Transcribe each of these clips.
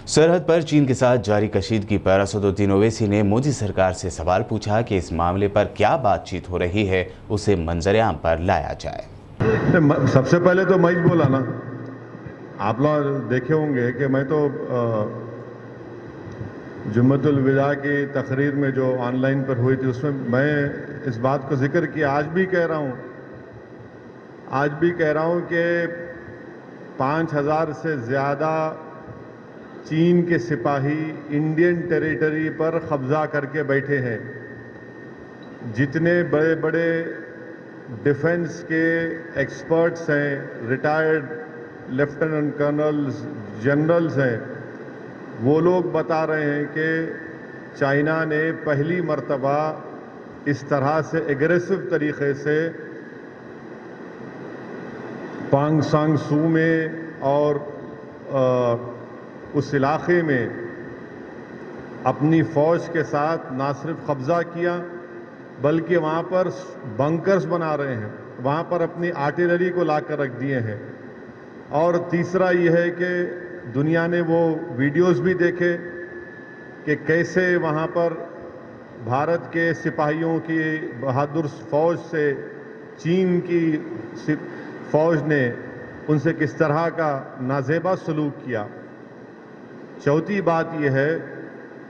सरहद पर चीन के साथ जारी कशीदगी पर असदुद्दीन ओवैसी ने मोदी सरकार से सवाल पूछा कि इस मामले पर क्या बातचीत हो रही है, उसे मंजरेआम पर लाया जाए। सबसे पहले तो मैं ही बोला ना, आप लोग देखे होंगे कि मैं तो जुम्मतुल विदा की तकरीर में जो ऑनलाइन पर हुई थी उसमें मैं इस बात को जिक्र किया। आज भी कह रहा हूं कि 5,000 से ज़्यादा चीन के सिपाही इंडियन टेरिटरी पर कब्जा करके बैठे हैं। जितने बड़े बड़े डिफेंस के एक्सपर्ट्स हैं, रिटायर्ड लेफ्टिनेंट कर्नल्स, जनरल्स हैं, वो लोग बता रहे हैं कि चाइना ने पहली मर्तबा इस तरह से एग्रेसिव तरीके से पांग सांग सू में और उस इलाके में अपनी फौज के साथ ना सिर्फ कब्जा किया बल्कि वहां पर बंकर्स बना रहे हैं, वहां पर अपनी आर्टिलरी को लाकर रख दिए हैं। और तीसरा यह है कि दुनिया ने वो वीडियोस भी देखे कि कैसे वहां पर भारत के सिपाहियों की बहादुर फौज से चीन की फौज ने उनसे किस तरह का नाजेबा सलूक किया। चौथी बात यह है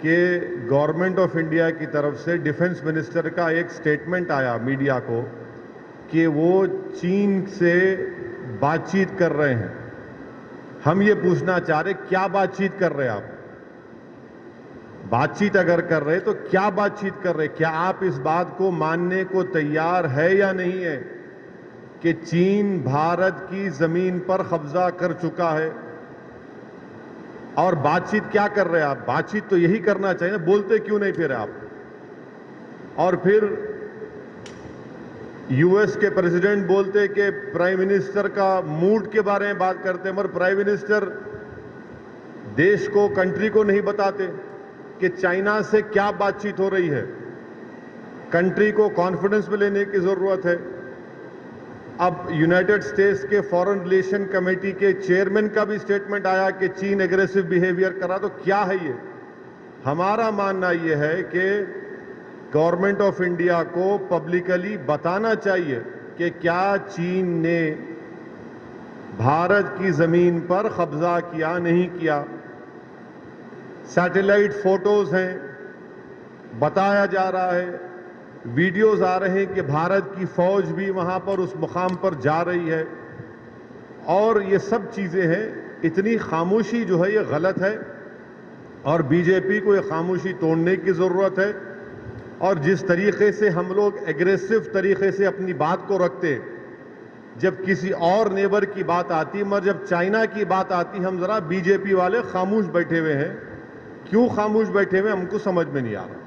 कि गवर्नमेंट ऑफ इंडिया की तरफ से डिफेंस मिनिस्टर का एक स्टेटमेंट आया मीडिया को कि वो चीन से बातचीत कर रहे हैं। हम ये पूछना चाह रहे, क्या बातचीत कर रहे हैं आप? बातचीत अगर कर रहे तो क्या बातचीत कर रहे? क्या आप इस बात को मानने को तैयार है या नहीं है कि चीन भारत की जमीन पर कब्जा कर चुका है? और बातचीत क्या कर रहे हैं आप? बातचीत तो यही करना चाहिए, बोलते क्यों नहीं फिर आप? और फिर यूएस के प्रेसिडेंट बोलते कि प्राइम मिनिस्टर का मूड के बारे में बात करते हैं, मगर प्राइम मिनिस्टर देश को, कंट्री को नहीं बताते कि चाइना से क्या बातचीत हो रही है। कंट्री को कॉन्फिडेंस में लेने की जरूरत है। अब यूनाइटेड स्टेट्स के फॉरेन रिलेशन कमेटी के चेयरमैन का भी स्टेटमेंट आया कि चीन एग्रेसिव बिहेवियर कर रहा। तो क्या है ये? हमारा मानना यह है कि गवर्नमेंट ऑफ इंडिया को पब्लिकली बताना चाहिए कि क्या चीन ने भारत की जमीन पर कब्जा किया, नहीं किया। सैटेलाइट फोटोज हैं, बताया जा रहा है, वीडियोज आ रहे हैं कि भारत की फौज भी वहां पर उस मुकाम पर जा रही है। और ये सब चीजें हैं। इतनी खामोशी जो है ये गलत है और बीजेपी को ये खामोशी तोड़ने की जरूरत है। और जिस तरीके से हम लोग एग्रेसिव तरीके से अपनी बात को रखते जब किसी और नेबर की बात आती, मगर जब चाइना की बात आती हम जरा बीजेपी वाले खामोश बैठे हुए हैं। क्यों खामोश बैठे हुए हमको समझ में नहीं आ रहा।